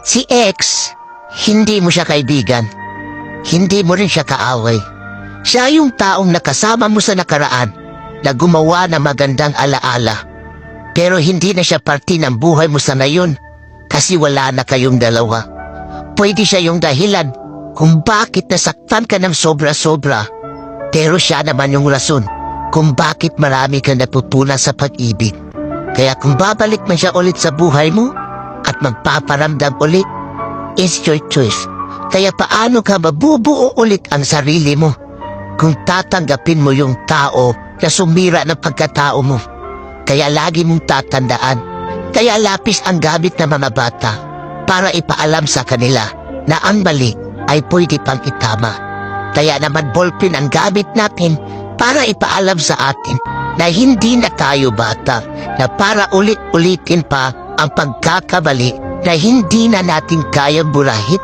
Si X, hindi mo siya kaibigan. Hindi mo rin siya kaaway. Siya yung taong nakasama mo sa nakaraan na gumawa ng magandang alaala. Pero hindi na siya parte ng buhay mo sa ngayon kasi wala na kayong dalawa. Pwede siya yung dahilan kung bakit nasaktan ka ng sobra-sobra. Pero siya naman yung rason kung bakit marami ka natutunan sa pag-ibig. Kaya kung babalik man siya ulit sa buhay mo at magpaparamdam ulit, it's your choice. Kaya paano ka mabubuo ulit ang sarili mo kung tatanggapin mo yung tao na sumira ng pagkatao mo? Kaya lagi mong tatandaan, kaya lapis ang gamit ng mga bata para ipaalam sa kanila na ang mali ay pwede pang itama. Kaya naman ballpen ang gamit natin para ipaalam sa atin na hindi na tayo bata, na para ulit-ulitin pa ang pagkakamali na hindi na natin kayang burahin.